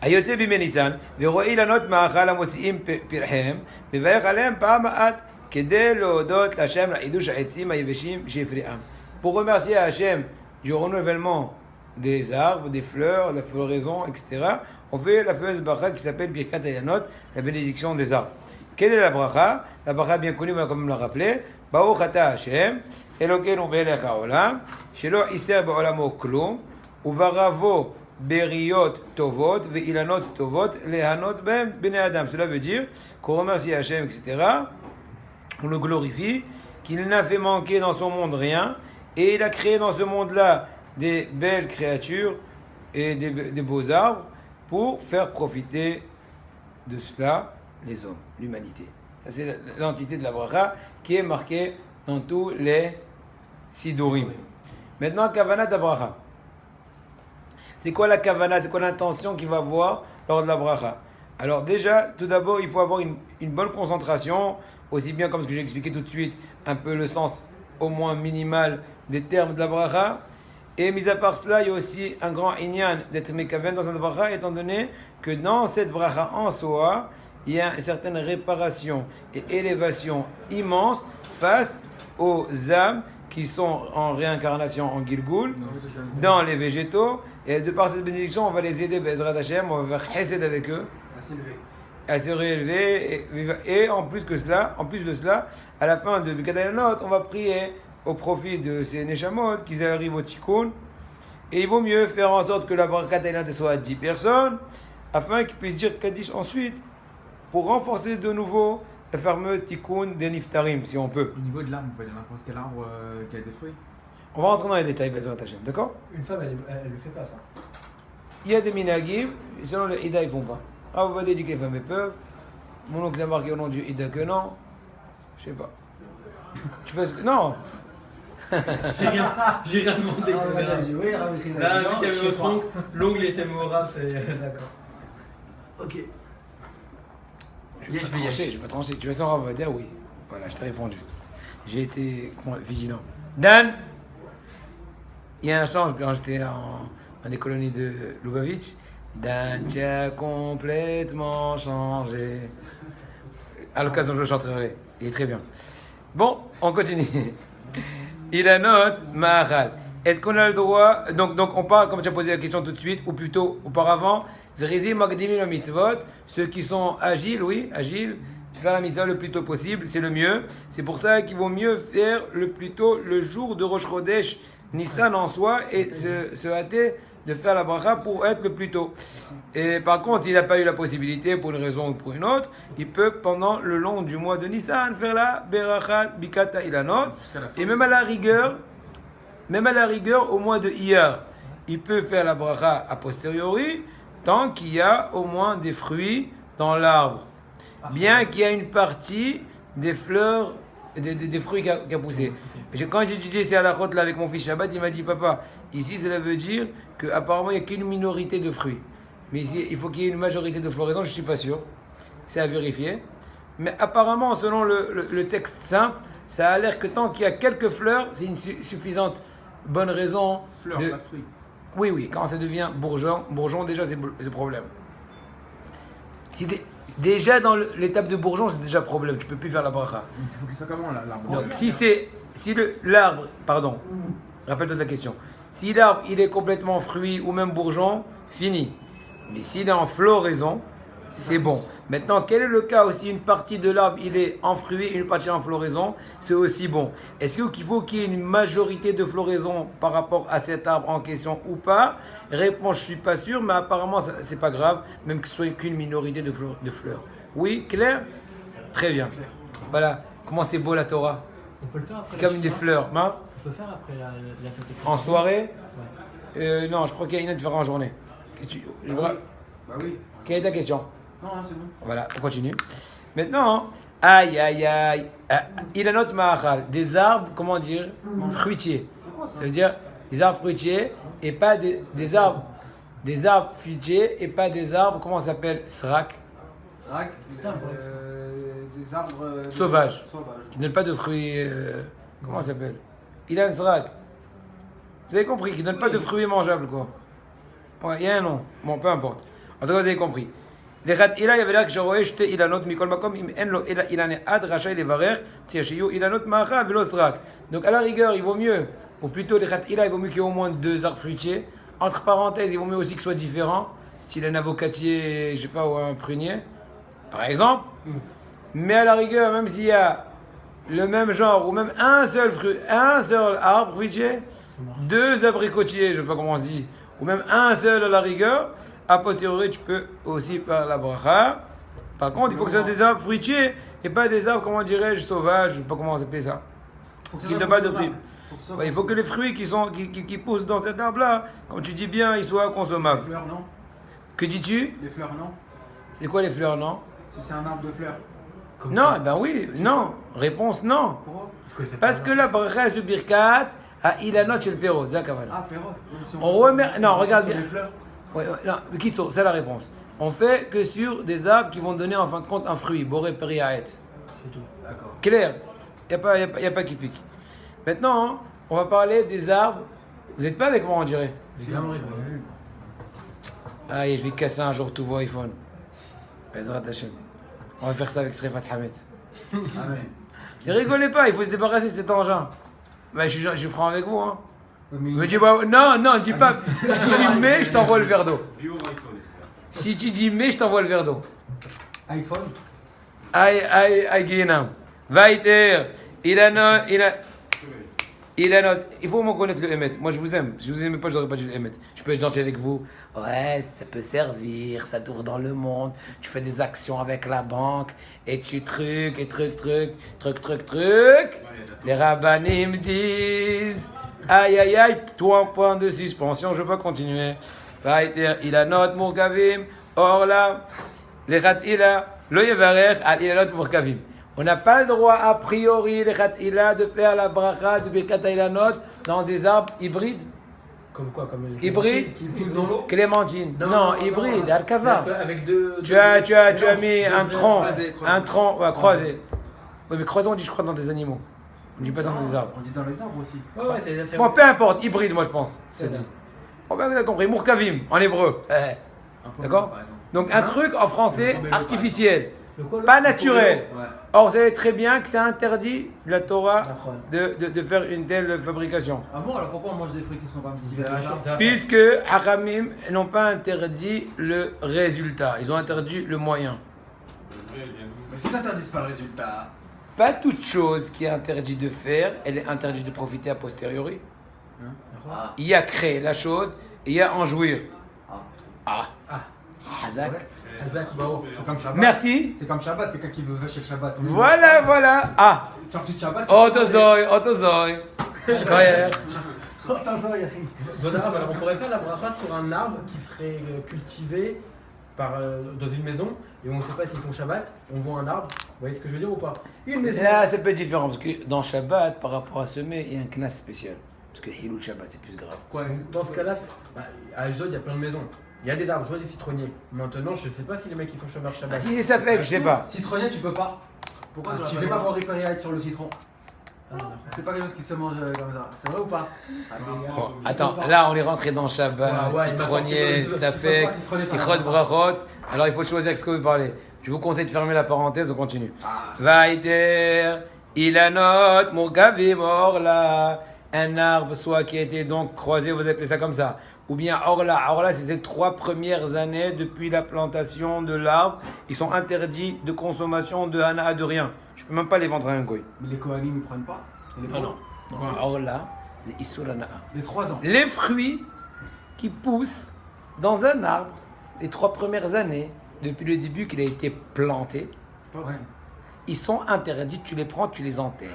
היוצא בימי ניסן, ורואה אילנות מאכל המוציאים פרחיהם, מברך עליהם פעם אחת, כדי להודות להשם לחידוש העצים היבשים שהפריעם. Pour remercier Hachem du renouvellement des arbres, des fleurs, la floraison, etc., on fait la fameuse bracha qui s'appelle Birkat Hayanot, la bénédiction des arbres. Quelle est la bracha? La bracha bien connue, on va quand même la rappeler. Baruch ata Hashem, Elokeinu melech haolam, shelo iser be'olamo klum, uvaravo beriot tovot, ve'ilanot tovot, lehanot bem bnei adam. Cela veut dire qu'on remercie Hashem, etc., on le glorifie, qu'il n'a fait manquer dans son monde rien, et il a créé dans ce monde-là des belles créatures et des beaux arbres pour faire profiter de cela les hommes, l'humanité. Ça, c'est l'entité de la bracha qui est marquée dans tous les sidurim. Maintenant, kavanat bracha. C'est quoi la kavana? C'est quoi l'intention qu'il va avoir lors de la bracha? Alors déjà, tout d'abord, il faut avoir une bonne concentration, aussi bien comme ce que j'ai expliqué tout de suite, un peu le sens au moins minimal des termes de la bracha. Et mis à part cela, il y a aussi un grand inyan d'être mekaven dans cette bracha, étant donné que dans cette bracha en soi, il y a une certaine réparation et élévation immense face aux âmes qui sont en réincarnation en Gilgul, dans les végétaux. Et de par cette bénédiction, on va les aider, Bezrat Hashem, on va faire chesed avec eux, à se réélever. Et en plus de cela, à la fin de Birkat Hayanot, on va prier au profit de ces Neshamot qu'ils arrivent au Tikkun. Et il vaut mieux faire en sorte que la Birkat Hayanot soit à 10 personnes, afin qu'ils puissent dire Kaddish ensuite, pour renforcer de nouveau le fameux Tikkun des Niftarim, si on peut. Au niveau de l'arbre, on peut dire n'importe quel arbre qui a été détruit. On va rentrer dans les détails, Bezrat Hashem, d'accord? Une femme, elle le fait pas, ça. Il y a des minagim, selon le Ida, ils font pas. Ah, vous m'avez dit que les femmes peuvent. Mon oncle a marqué au nom du Ida que non. Je sais pas. Tu fais ce que. Non! J'ai rien demandé. Oui, Rabbi China. Là, vu qu'il y avait votre ongle, l'ongle était moraf et. D'accord. Ok. Je vais pas trancher. Tu vas sans Rav va dire oui. Voilà, je t'ai répondu. J'ai été vigilant. Dan, il y a un chant quand j'étais dans les colonies de Lubavitch. Dan, tu as complètement changé. À l'occasion, je le chanterai. Il est très bien. Bon, on continue. Il a note Mahal. Est-ce qu'on a le droit. Donc on parle, comme tu as posé la question tout de suite, ou plutôt auparavant, Zrizi Magdimi Mitzvot, ceux qui sont agiles, faire la mitzvah le plus tôt possible, c'est le mieux. C'est pour ça qu'il vaut mieux faire le plus tôt le jour de Rosh Chodesh Nissan en soi et se hâter de faire la bracha pour être le plus tôt. Et par contre, s'il n'a pas eu la possibilité pour une raison ou pour une autre, il peut pendant le long du mois de Nissan faire la berachat bikata ilanot. Et même à la rigueur, au mois de Iyar, il peut faire la bracha a posteriori tant qu'il y a au moins des fruits dans l'arbre. Bien qu'il y ait une partie des fleurs, des fruits qui a poussé. Quand j'ai étudié ces halakhot là avec mon fils Shabbat, il m'a dit papa, ici cela veut dire qu'apparemment il n'y a qu'une minorité de fruits. Mais ici il faut qu'il y ait une majorité de floraison, je ne suis pas sûr. C'est à vérifier. Mais apparemment, selon le texte simple, ça a l'air que tant qu'il y a quelques fleurs, c'est une suffisante bonne raison. Fleurs, pas de fruits. Oui, quand ça devient bourgeon déjà c'est le problème. Déjà dans l'étape de bourgeon, c'est déjà problème. Tu peux plus faire la bracha. Il faut qu'il soit comment l'arbre? Donc l'arbre, rappelle-toi de la question. Si l'arbre il est complètement fruit ou même bourgeon, fini. Mais s'il est en floraison, c'est bon. Maintenant, quel est le cas aussi une partie de l'arbre il est en fruit et une partie en floraison, c'est aussi bon. Est-ce qu'il faut qu'il y ait une majorité de floraison par rapport à cet arbre en question ou pas? Réponse, je suis pas sûr, mais apparemment c'est pas grave, même que ce soit qu'une minorité de fleurs. Oui, clair? Très bien. Voilà, comment c'est beau la Torah. On peut le faire après. C'est comme des fleurs, hein? On peut faire après la fête de Kippour. En soirée? Ouais. Non, je crois qu'il y a une différence en journée. Bah oui. Quelle est ta question? Non, c'est bon. Voilà, on continue. Maintenant, il a notre mahachal, des arbres, comment dire, fruitiers. Ça veut dire des arbres fruitiers et pas des arbres fruitiers et pas des arbres, comment ça s'appelle, srak, Des arbres sauvages, qui ne donnent pas de fruits, comment ça s'appelle, il a un srak. Vous avez compris, qui ne donne pas de fruits mangeables, quoi. Ouais, il y a un nom, bon, peu importe. En tout cas, vous avez compris. לכתחילה יברך שרואה שתי אילנות מכל מקום, אם אין לו אלא אילן אחד, רשאי לברך, צריך שיהיו אילנות מאכל ולא סרק. Donc à la rigueur, il vaut mieux, ou plutôt לכתחילה, il vaut mieux qu'il y ait au moins 2 arbres fruitiers. Entre parenthèses, il vaut mieux aussi qu'ils soient différents, style un avocatier, je sais pas, ou un prunier, par exemple. Mais à la rigueur, même s'il y a le même genre, ou même un seul arbre fruitier, 2 abricotiers, je sais pas comment on se dit, ou même un seul à la rigueur, a posteriori, tu peux aussi faire la bracha. Par contre, il faut que ce soit des arbres fruitiers et pas des arbres, comment dirais-je, sauvages, je sais pas comment on s'appelle ça. Qui ne donnent pas de fruits. Ouais, il faut que les fruits qui poussent dans cet arbre-là, comme tu dis bien, ils soient consommables. Les fleurs, non? Que dis-tu? Les fleurs, non? C'est quoi les fleurs, non? Si c'est un arbre de fleurs. Non, eh ben oui, non. Réponse non. Pourquoi? Parce que la bracha sur Birkat, il a note chez le Péro, Zakavala. Ah, Perrault. On remet. Non, regarde bien. Les fleurs. Ouais, non, Kitso, c'est la réponse. On fait que sur des arbres qui vont donner en fin de compte un fruit, Boré Periaet. C'est tout. D'accord. Clair, il n'y a pas qui pique. Maintenant, on va parler des arbres. Vous n'êtes pas avec moi, on dirait. Les gamins, Allez, je vais casser un jour tout vos iPhone. Bezrat Hashem. On va faire ça avec Srefat Hamet. Amen. Ne rigolez pas, il faut se débarrasser de cet engin. Mais je suis franc avec vous, hein. Ouais, mais Me dis, bah, non, dis pas. Si tu dis mais, je t'envoie le verre d'eau. Si tu dis mais, je t'envoie le verre d'eau. iPhone. Aïe, Guinam. Vaïter. Il faut me connaître le Emet. Moi, je vous aime. Si je vous aimais pas, je n'aurais pas dit le Emet. Je peux être gentil avec vous. Ouais, ça peut servir, ça tourne dans le monde. Tu fais des actions avec la banque. Et tu truc. Les rabbinim disent. Aïe, 3 points de suspension, je ne veux pas continuer. Il a note Mourkavim. Or là, les Khatila, le Yevarer, il a note Mourkavim. On n'a pas le droit, a priori, les Khatila, de faire la bracha de Birkat Ilanot dans des arbres hybrides. Comme quoi? Comme les Hybride Qui pousse dans l'eau. Clémentine. Non, hybride, Arkava. Avec deux. Tu as mis un deux- tronc, croisé. ouais, croisé. Oui, mais croisé, on dit, je crois, dans des animaux. On dit pas ça dans des arbres. On dit dans les arbres aussi. Ouais, c'est les affaires. Bon, peu importe, hybride, moi je pense. C'est ça. Bon, ben, vous avez compris, Mourkavim, en hébreu. D'accord? Donc un truc en français artificiel, Le quoi, pas naturel. Ouais. Or, vous savez très bien que c'est interdit, la Torah, D'accord. de faire une telle fabrication. Ah bon, alors pourquoi on mange des fruits qui sont pas C'est comme ça? Puisque Haramim n'ont pas interdit le résultat, ils ont interdit le moyen. Mais si t'interdis pas le résultat. Pas toute chose qui est interdit de faire, elle est interdite de profiter a posteriori. Ah. Il y a créer la chose et il y a en jouir. Ah. Hazak. Ouais. Azak Bao. C'est comme Shabbat. Merci. C'est comme Shabbat, quelqu'un qui veut chez le Shabbat. Oui, Voilà. Ah. Sorti de Shabbat. Otozoi. Croyez. Attention, Yari. Zodara, alors on pourrait faire la bracha sur un arbre qui serait cultivé dans une maison et on ne sait pas s'ils font Shabbat, on voit un arbre, vous voyez ce que je veux dire ou pas? Une maison. Là, c'est pas différent parce que dans Shabbat, par rapport à semer, il y a un knas spécial. Parce que Hilul Shabbat, c'est plus grave. Quoi, dans ce cas-là, à Ashdod, il y a plein de maisons. Il y a des arbres, je vois des citronniers. Maintenant, je ne sais pas si les mecs ils font Shabbat. Ah, si c'est ça fait, je sais pas. Citronnier, tu peux pas. Pourquoi Tu fais pas boire sur le citron. C'est pas quelque chose qui se mange comme ça. C'est vrai ou pas? Bon, attends, là on est rentré dans Shabbat, Ouais, citronnier, il m'a sorti ça tu fait, peux pas citronner, ichot brachot. Alors il faut choisir ce que vous parlez. Je vous conseille de fermer la parenthèse, on continue. Ah. Vaïter, ilanot, mourkavim, orla. Un arbre, soit qui a été donc croisé, vous appelez ça comme ça. Ou bien orla. Orla, c'est ces 3 premières années depuis la plantation de l'arbre. Ils sont interdits de consommation de hana, de rien. Je peux même pas les vendre à un goy. Mais les Kohanim ils prennent pas. Et les Ah non. Orla, c'est Issur hana. Les 3 ans. Les fruits qui poussent dans un arbre les 3 premières années, depuis le début qu'il a été planté, Ouais. ils sont interdits, tu les prends, tu les enterres.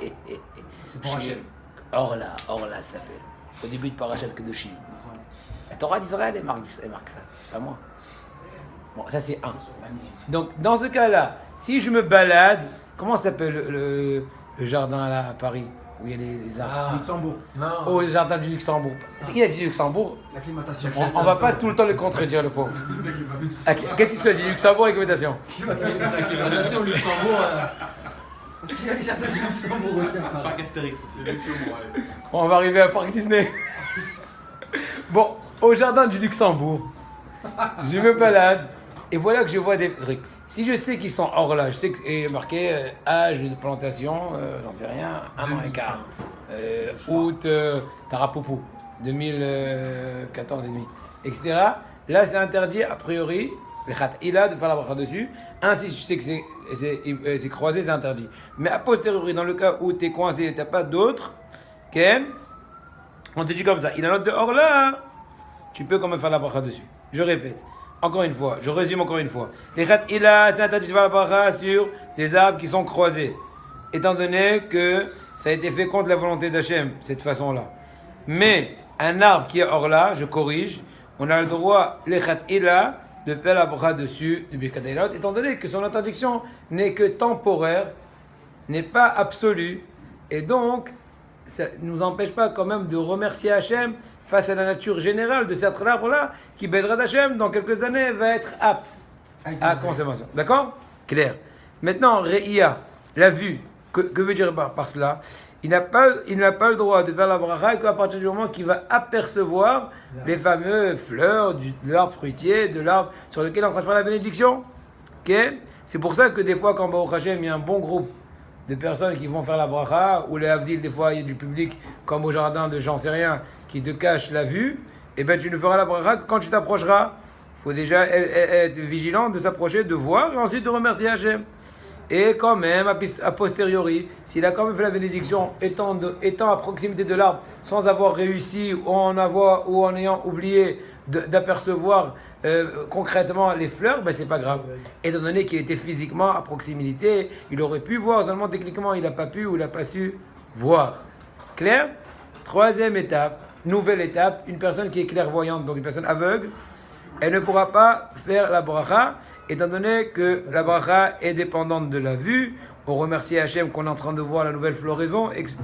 C'est pour Hachem. Orla ça s'appelle. Au début de Parachat Kedoshim. La Torah d'Israël, elle marque ça, c'est pas moi. Bon, ça c'est un. Magnifique. Donc dans ce cas-là, si je me balade, comment s'appelle le jardin là à Paris, où il y a les arbres? Luxembourg. Non. Oh, le jardin du Luxembourg. C'est qui a dit Luxembourg? L'acclimatation. On va pas tout le temps le contredire, le pauvre. Qu'est-ce qu'il se dit? Luxembourg, acclimatation. L'acclimatation au Luxembourg. Parce qu'il y a les jardins du Luxembourg aussi à Paris. Parc Astérix aussi. Bon, on va arriver à Parc Disney. Bon, au jardin du Luxembourg, je me balade et voilà que je vois des trucs. Si je sais qu'ils sont hors là, je sais que c'est marqué âge de plantation, j'en sais rien, 1 an et quart. Août, Tarapoupou, 2014 et demi, etc. Là, c'est interdit a priori, le khat ila de faire la bracha dessus. Ainsi, je sais que c'est croisé, c'est interdit. Mais a posteriori, dans le cas où tu es coincé et tu n'as pas d'autre, on te dit comme ça, il a note de hors là, tu peux quand même faire la bracha dessus. Je répète, encore une fois, je résume encore une fois. Les khat ila, c'est interdit de faire la bracha sur des arbres qui sont croisés, étant donné que ça a été fait contre la volonté d'Hachem, cette façon-là. Mais un arbre qui est hors là, je corrige, on a le droit, les khat ila, de faire la bracha dessus du Birkat Hailot, étant donné que son interdiction n'est que temporaire, n'est pas absolue, et donc ça ne nous empêche pas quand même de remercier Hachem face à la nature générale de cet arbre-là, qui Bezrat Hachem, dans quelques années, va être apte à consommation. D'accord? Clair. Maintenant, Re'ia, la vue, que veut dire par cela? Il n'a pas le droit de faire la bracha qu'à partir du moment qu'il va apercevoir les fameuses fleurs de l'arbre fruitier, de l'arbre sur lequel on va faire la bénédiction. Okay? C'est pour ça que des fois, quand Baruch Hashem, il y a un bon groupe de personnes qui vont faire la bracha, ou les Havdil, des fois, il y a du public, comme au jardin de j'en sais rien, qui te cache la vue, et bien tu ne feras la bracha que quand tu t'approcheras. Il faut déjà être vigilant de s'approcher, de voir, et ensuite de remercier Hachem. Et quand même, a posteriori, s'il a quand même fait la bénédiction étant à proximité de l'arbre, sans avoir réussi ou en ayant oublié d'apercevoir concrètement les fleurs, ben c'est pas grave. Étant donné qu'il était physiquement à proximité, il aurait pu voir, seulement techniquement il n'a pas pu ou il n'a pas su voir. Clair? Troisième étape, nouvelle étape, une personne qui est clairvoyante, donc une personne aveugle, elle ne pourra pas faire la bracha, étant donné que la bracha est dépendante de la vue. On remercie Hachem qu'on est en train de voir la nouvelle floraison, etc.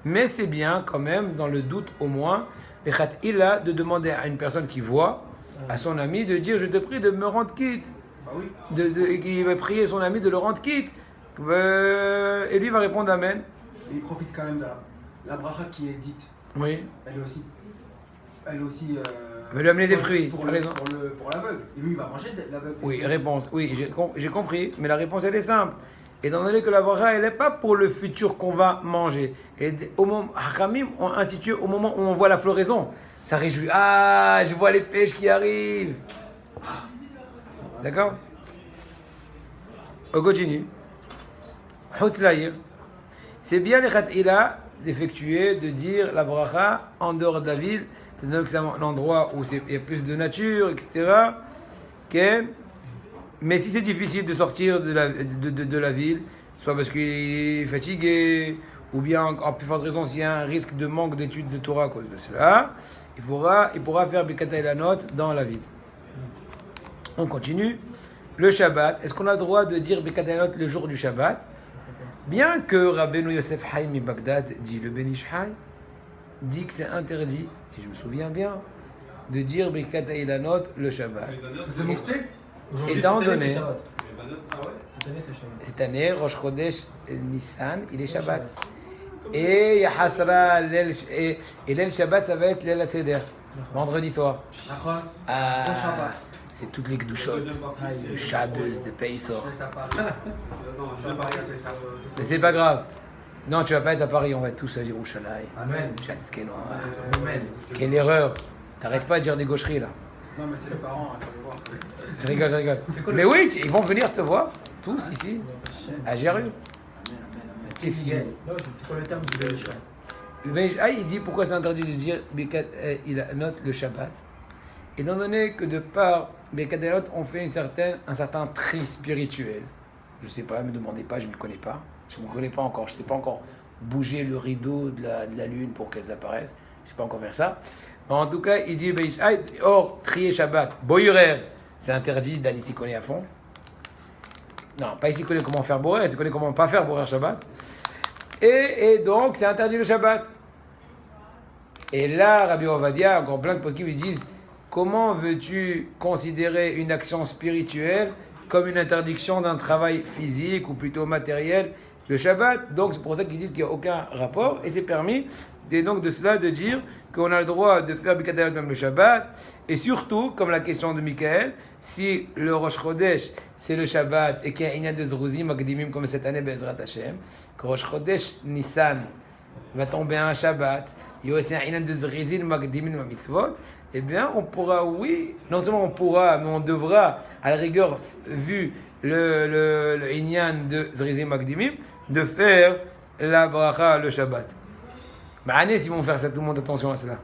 Mais c'est bien quand même, dans le doute au moins, le khat ila de demander à une personne qui voit, à son ami, de dire « Je te prie de me rendre quitte ». Bah oui. Qui va prier son ami de le rendre quitte. Et lui va répondre « Amen Et il profite quand même de la bracha qui est dite. ». Oui. Elle est aussi Il va lui amener des fruits, pour t'as raison. l'aveugle. Et lui, il va manger de l'aveugle. Oui, réponse. Oui, j'ai compris. Mais la réponse, elle est simple. Étant donné que la bracha, elle n'est pas pour le futur qu'on va manger. Hachamim ont institué au moment où on voit la floraison. Ça réjouit. Ah, je vois les pêches qui arrivent. D'accord? On continue. Hutzlaïr. C'est bien les khat'ila d'effectuer, de dire la bracha en dehors de la ville. C'est-à-dire que c'est un endroit où il y a plus de nature, etc. Okay. Mais si c'est difficile de sortir de la ville, soit parce qu'il est fatigué, ou bien en plus forte raison s'il y a un risque de manque d'études de Torah à cause de cela, il pourra faire Birkat Hailot dans la ville. On continue. Le Shabbat, est-ce qu'on a le droit de dire Birkat Hailot le jour du Shabbat? Bien que Rabbeinu Yosef Haïm Bagdad dit, le Ben Ish Hai, dit que c'est interdit, si je me souviens bien, de dire Birkat Hailot le Shabbat. C'est Moukté. Étant donné, c'est cette année, Rosh Chodesh Nissan, il est Shabbat. Et Yahasra, et l'El Shabbat, ça va être l'El Seder, vendredi soir. D'accord. Ah, Bon Shabbat. c'est toutes les Gdushot, le Shabbos, de Peisor. Mais c'est pas grave. Non, tu vas pas être à Paris, on va être tous à Yerushalayim. Amen. Amen. Quelle erreur. T'arrêtes pas de dire des gaucheries là. Non, mais c'est les parents, il faut les voir. Je rigole. Mais oui, ils vont venir te voir, tous ici, à Jéru. Qu'est-ce qu'il y a? Non, c'est quoi le terme du Bélisha? Le Ben Ish Hai, il dit pourquoi c'est interdit de dire Birkat Hailot le Shabbat. Étant donné que de par Birkat Hailot, on fait un certain tri spirituel. Je sais pas, ne me demandez pas, je ne m'y connais pas. Je ne me connais pas encore, je ne sais pas encore bouger le rideau de la lune pour qu'elles apparaissent. Je ne sais pas encore faire ça. Mais en tout cas, il dit Ben Ish Hai, or, trier Shabbat, Boirer, c'est interdit d'aller s'y connaître à fond. Non, pas ici connaît comment faire Boirer, il connaît comment pas faire Boirer Shabbat. Et donc, c'est interdit le Shabbat. Et là, Rabbi Ovadia, encore plein de poskim lui disent comment veux-tu considérer une action spirituelle comme une interdiction d'un travail physique ou plutôt matériel le Shabbat. Donc c'est pour ça qu'ils disent qu'il n'y a aucun rapport. Et c'est permis, et donc de cela, de dire qu'on a le droit de faire Birkat Hamazon même le Shabbat. Et surtout, comme la question de Michael, si le Rosh Chodesh c'est le Shabbat et qu'il y a Inyan de Zruzim Makdimim comme cette année Bezrat Hashem, que Rosh Chodesh Nissan va tomber un Shabbat, il y a aussi un Inyan de Zruzim Makdimim ma mitzvot, eh bien on pourra, oui, non seulement on pourra, mais on devra, à la rigueur, vu le Inyan de Zruzim Makdimim, de faire la bracha le Shabbat. Mais s'ils vont faire ça, tout le monde attention à cela.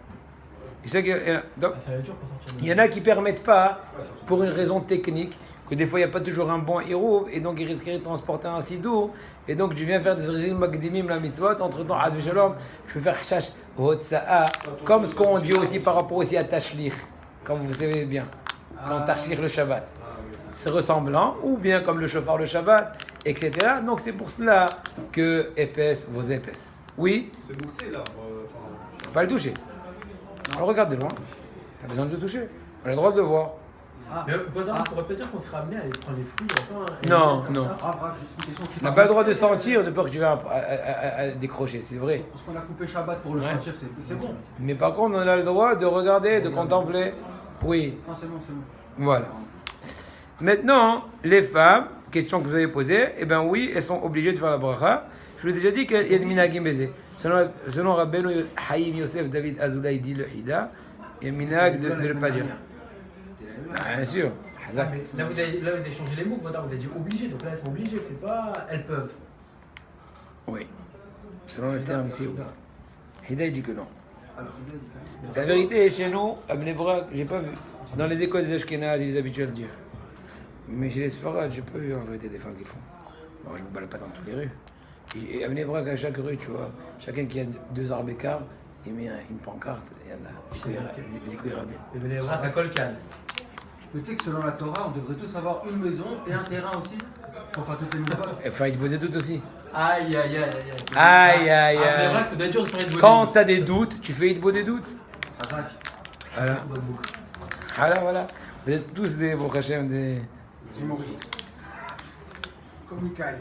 Je sais qu'il y a, donc, Ça va être dur pour sortir. il y en a qui ne permettent pas, pour une raison technique, que des fois il n'y a pas toujours un bon héros, et donc ils risqueraient de transporter un sidour, et donc je viens faire des zrizim magdimim la mitzvot, entre temps, ad shalom, je peux faire chash hotsa'a, comme ce qu'on dit aussi par rapport aussi à tashlir, comme vous savez bien, quand tashlir le Shabbat. C'est ressemblant, ou bien comme le chauffard le Shabbat, etc. Donc c'est pour cela que épaisse vos épaisses. Oui, C'est bouclé là. faut pas le toucher. On le regarde de loin, pas besoin de le toucher, on a le droit de le voir. Mais Godard, on pourrait peut-être dire qu'on serait amené à aller prendre les fruits. Non, comme non. ça. Ah, bref, juste une question. On n'a pas le droit de sentir de peur que tu vas à décrocher, c'est vrai. Parce qu'on a coupé Shabbat pour le Ouais. sentir, c'est bon. Mais par contre, on a le droit de regarder, de contempler. Oui, Non, c'est bon, c'est bon. voilà. Maintenant, les femmes, question que vous avez posée, eh bien oui, elles sont obligées de faire la bracha. Je vous ai déjà dit qu'il y a des minagim baiser. Selon Rabbeinu Haïm Yosef David Azoulay dit le Hida, il y a un minag de ne pas dire. Bien sûr. Ouais, mais là, vous avez changé les mots, Godard, vous avez dit obligé, donc là, elles sont obligées, c'est pas elles peuvent. Oui. Selon le terme ici. Hida il dit que non. Alors, c'est bien dit. La vérité est chez nous, à Bnei Brak, j'ai pas vu. Dans les écoles des Ashkénazes, ils habitués à le dire. Mais chez les Sfarades, j'ai pas vu en vérité des femmes qui font. Bon, je me balade pas dans toutes les rues. Et à Bnei Brak, à chaque rue, tu vois, chacun qui a 2 arbres d'écart, il met une pancarte, et il y en a. Zikoui Rabbi. Et vous les bras, ça colle calme. Mais tu sais que selon la Torah, on devrait tous avoir une maison et un terrain aussi pour faire toutes les mitzvot. Et faire une bonne doute aussi. Aïe, aïe, aïe, aïe. Aïe, aïe, Ah, mais aïe. vrai, ça doit être dur de faire une bonne Quand t'as des doutes, tu fais une bonne doute. Razak, Voilà. Voilà, voilà. Vous êtes tous des, pour Hachem, des. humoristes. Comme Mikaï.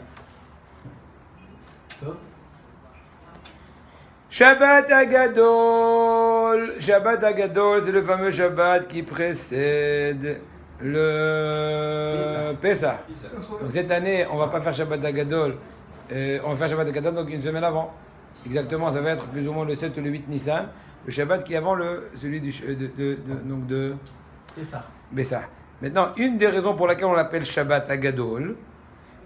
Shabbat Agadol. Shabbat Agadol, c'est le fameux Shabbat qui précède le Pessah. Donc cette année, on va pas faire Shabbat Agadol. On va faire Shabbat Agadol donc une semaine avant. Exactement, ça va être plus ou moins le 7 ou le 8 Nissan. Le Shabbat qui est avant celui donc de Et ça. Bessa. Maintenant, une des raisons pour laquelle on l'appelle Shabbat Agadol,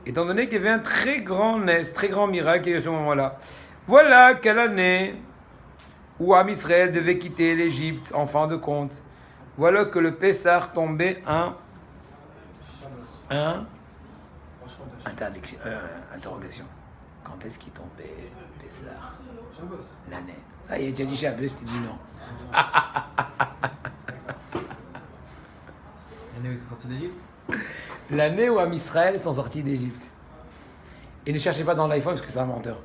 étant donné qu'il y avait un très grand miracle qui est à ce moment-là. Voilà quelle année où Am Israël devait quitter l'Égypte en fin de compte. Voilà que le Pessah tombait interrogation. Quand est-ce qu'il tombait Pessah? L'année. Ça y est, tu as dit Shabbos, tu dis non. L'année où ils sont sortis d'Égypte. L'année où Am Israël sont sortis d'Égypte. Et ne cherchez pas dans l'iPhone parce que c'est un menteur.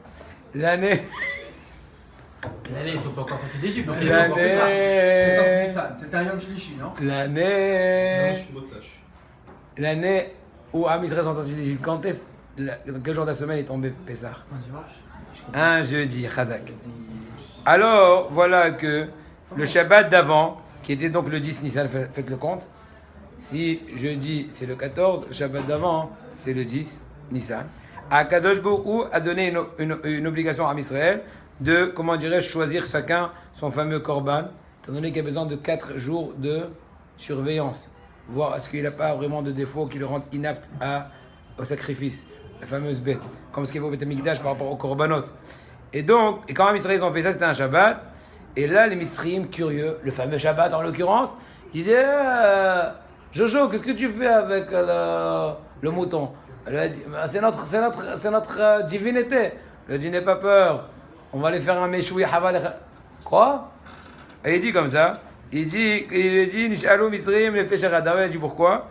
L'année. L'année, ils sont pas encore sortis d'Égypte. Donc ils ont encore fait ça. L'année. C'était un Yom Shlishi, non? L'année où Am Israël sont sortis d'Égypte. Quand est-ce. Dans quel jour de la semaine est tombé Pessah? Un dimanche. Un jeudi, Chazak. Alors, voilà que le Shabbat d'avant, qui était donc le 10 Nissan, faites le compte. Si jeudi c'est le 14, le Shabbat d'avant c'est le 10 Nissan. Akadosh Baruch Hu a donné une obligation à Israël de, comment dirais-je, choisir chacun son fameux korban, étant donné qu'il y a besoin de 4 jours de surveillance, voir est-ce qu'il n'a pas vraiment de défaut qui le rende inapte au sacrifice, la fameuse bête, comme ce qu'il faut au Beth Amikdash par rapport au korbanot. Et donc, et quand Israël ils ont fait ça, c'était un Shabbat, et là les Mitzrayim curieux, le fameux Shabbat en l'occurrence, ils disaient Jojo, qu'est-ce que tu fais avec le mouton? Elle a dit, c'est notre divinité. Elle a dit, n'aie pas peur, on va aller faire un méchoui haval. Quoi? Et il dit comme ça, il dit, Nishalou Misraïm, les pécheurs Adam. Il dit pourquoi?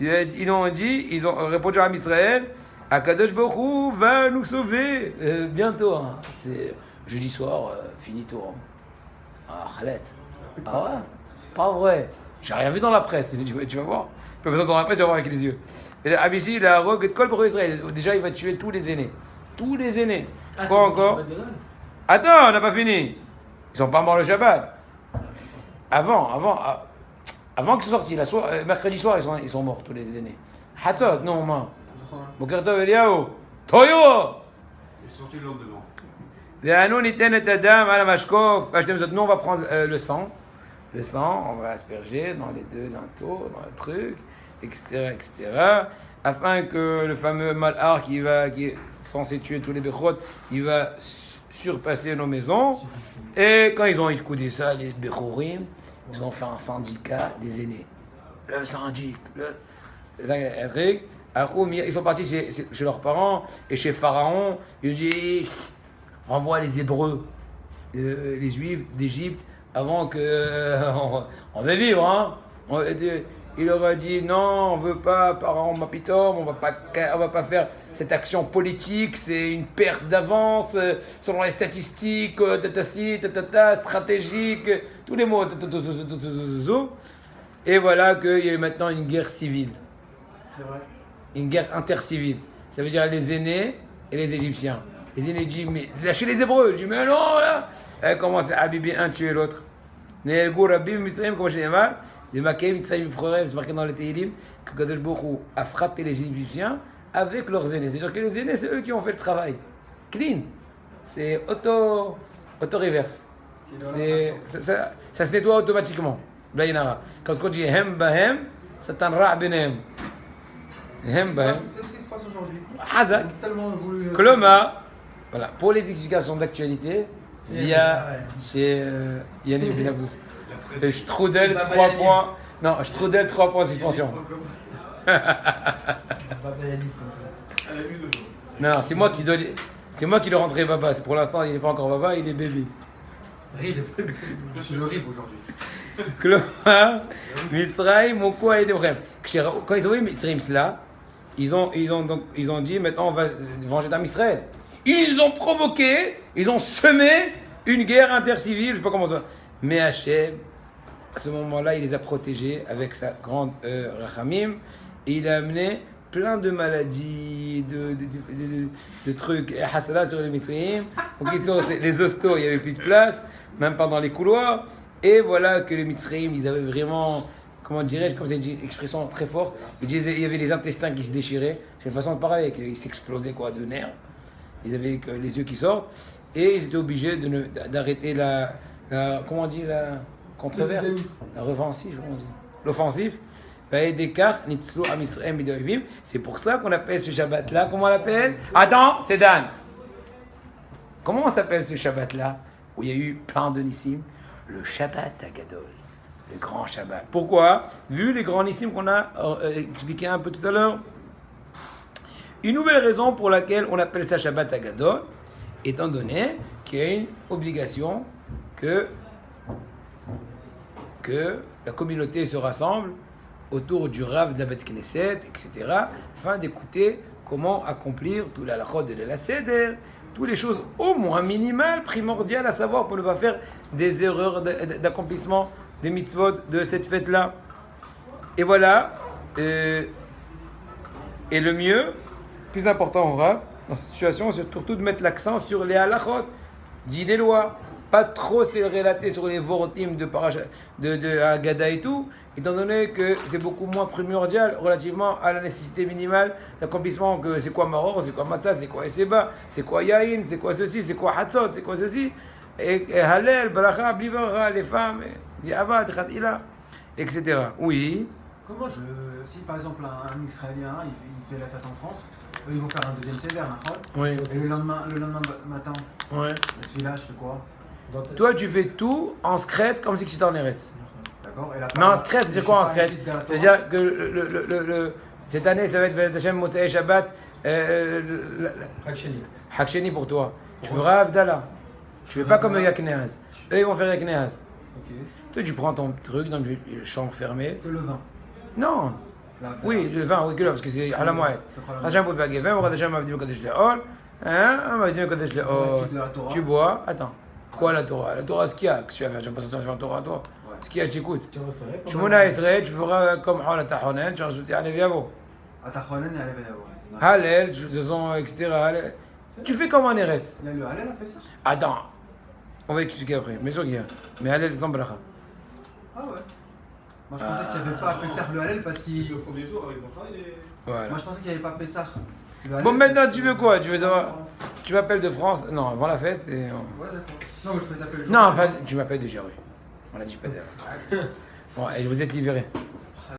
Ils ont répondu à Israël, Akadosh Baruch Hu va nous sauver bientôt. Hein. C'est jeudi soir, finito. Ah, Khalet. Ah ouais? Pas vrai. J'ai rien vu dans la presse. Il dit, tu vas voir. Pas besoin dans la presse, tu vas voir avec les yeux. Et Abishi, il a Rogue et Kol pour Israël. Déjà, il va tuer tous les aînés. Tous les aînés. Ah, Quoi c'est encore? le Shabbat Gadol. Attends, on n'a pas fini. Ils sont pas morts le Shabbat. Avant qu'ils soient sortis, mercredi soir, ils sont morts, tous les aînés. Hatzot, non, man. Boker Tov Eliyahu. Toyo! Et sorti le lendemain. Ve'anu niten et adam ala mashkof. Nous, on va prendre le sang. Le sang, on va asperger dans les deux linteaux, dans le truc, etc., afin que le fameux malhar qui est censé tuer tous les bechot, il va surpasser nos maisons. Et quand ils ont écouté ça, les bechorim, ils ont fait un syndicat des aînés. Le syndic, le truc. Ils sont partis chez leurs parents et chez Pharaon. Ils ont dit, renvoie les Hébreux, les Juifs d'Égypte, avant on veut vivre, hein. Il leur a dit non, on veut pas, Pharaon Mapitom, on va pas faire cette action politique, c'est une perte d'avance selon les statistiques, stratégique, tous les mots. Et voilà qu'il y a eu maintenant une guerre civile. C'est vrai. Une guerre intercivile. Ça veut dire les aînés et les Égyptiens. Les aînés disent, mais lâchez les Hébreux. Je dis, mais non, là. Elle commence à habiller un, tuer l'autre. Les Gourabim, Misraïm, comme je dis, les Makéim, Misraïm, Frorem, c'est marqué dans le Tehillim, que Kadosh Baruch Hu a frappé les Égyptiens avec leurs aînés. C'est-à-dire que les aînés, c'est eux qui ont fait le travail. Clean. C'est auto-reverse. Ça se nettoie automatiquement. Blaïnara. Quand on dit Hem Bahem, ça t'enra Benem. Hem Bahem. C'est ce qui se passe aujourd'hui. Hazak. J'ai tellement voulu. Coloma. Voilà. Pour les explications d'actualité, via chez Yannick Benabou. Et Strudel 3 points. Non, Strudel 3 points suspension. Non, c'est moi qui donne. C'est moi qui le rendrai baba. Pour l'instant, il n'est pas encore baba, il est bébé. Rib. Je suis le rib aujourd'hui. Coloma, Misraïm, mon quoi et des problèmes. Quand ils ont vu Mitzrayim cela, ils ont dit maintenant on va venger d'Am Israël. Ils ont provoqué, ils ont semé une guerre intercivile, je sais pas comment ça. Mais Hachem, à ce moment-là, il les a protégés avec sa grande rachamim et il a amené plein de maladies, de trucs, et hasala sur les Mitzrayim. Donc les hostos, il n'y avait plus de place, même pas dans les couloirs. Et voilà que les Mitzrayim, ils avaient vraiment, comment dirais-je, comme c'est une expression très forte, il y avait les intestins qui se déchiraient. C'est une façon de parler, ils s'explosaient quoi, de nerfs. Ils avaient les yeux qui sortent. Et ils étaient obligés d'arrêter comment on dit, la controverse, la offensive, on dit. L'offensive. C'est pour ça qu'on appelle ce Shabbat-là, comment on l'appelle? Attends, c'est Dan. Comment on s'appelle ce Shabbat-là, où il y a eu plein de Nissim? Le Shabbat Agadol, le grand Shabbat. Pourquoi? Vu les grands Nissim qu'on a expliqué un peu tout à l'heure. Une nouvelle raison pour laquelle on appelle ça Shabbat Agadol, étant donné qu'il y a une obligation que la communauté se rassemble autour du Rav d'Abet Knesset, etc., afin d'écouter comment accomplir tout la halachot de la Seder, toutes les choses au moins minimales, primordiales à savoir pour ne pas faire des erreurs d'accomplissement des mitzvot de cette fête-là. Et voilà, et le mieux, plus important au Rav, dans cette situation, c'est surtout de mettre l'accent sur les halachot, dit les lois, pas trop se relater sur les vorotim de Haggadah et tout, étant donné que c'est beaucoup moins primordial relativement à la nécessité minimale d'accomplissement que c'est quoi Maror, c'est quoi Matzah, c'est quoi Eseba, c'est quoi Yahin, c'est quoi ceci, c'est quoi Hatzot, c'est quoi ceci, et Halel, Baracha, Bli Baracha, les femmes, Diavad, Khatila, etc. Oui. Comment si par exemple un Israélien il fait la fête en France, eux ils vont faire un deuxième sévère, d'accord? Oui. Et le lendemain matin, Ouais. celui-là je fais quoi? Toi, tu fais tout en scrète comme si tu étais en Eretz. D'accord. Et la Mais en scrète, c'est quoi en scrète? C'est-à-dire que cette année, ça va être Hashem Motzei Shabbat, Haksheni pour toi. Tu feras Avdallah. Tu fais pas comme Yakneaz. Eux, ils vont faire Yakneaz. Ok. Toi, tu prends ton truc dans le champ fermé. Que le vin. Non. Oui, le vin, oui, que là, parce que c'est à la moelle. Hashem Bout Bagé 20, Hashem Avdim Kodesh Le'ol. Avdim Kodesh Le'ol. Tu bois. Attends. Quoi la Torah? La Torah, ce qu'il y a? Qu'est-ce que tu vas faire? Tu vas pas sortir sur la Torah, toi? Ce qu'il y a, tu écoutes. Shemona Israël, tu feras comme Hal Atahonen, tu rajoutes Allez, Viavo. Atachonen et Alevayavo. Halel, de toute façon, etc. Tu fais comme en Eretz. Il y a le Halal après ça. Attends, on va expliquer après. Mais sûr qu'il y a. Mais allez, sans bracha. Ah ouais. Moi je pensais qu'il n'y avait pas Pessah le Halal parce qu'il. Le premier jour avec Bracha, il est. Voilà. Moi je pensais qu'il n'y avait pas Pessah. le Halal Bon, maintenant, parce tu que- veux quoi? Tu veux savoir? Tu m'appelles de France? Non, avant la fête. Et... Ouais, d'accord. Non, mais je peux t'appeler le jour. Non, pas... tu m'appelles de Jérusalem. On l'a dit pas d'ailleurs. Bon, et vous êtes libérés.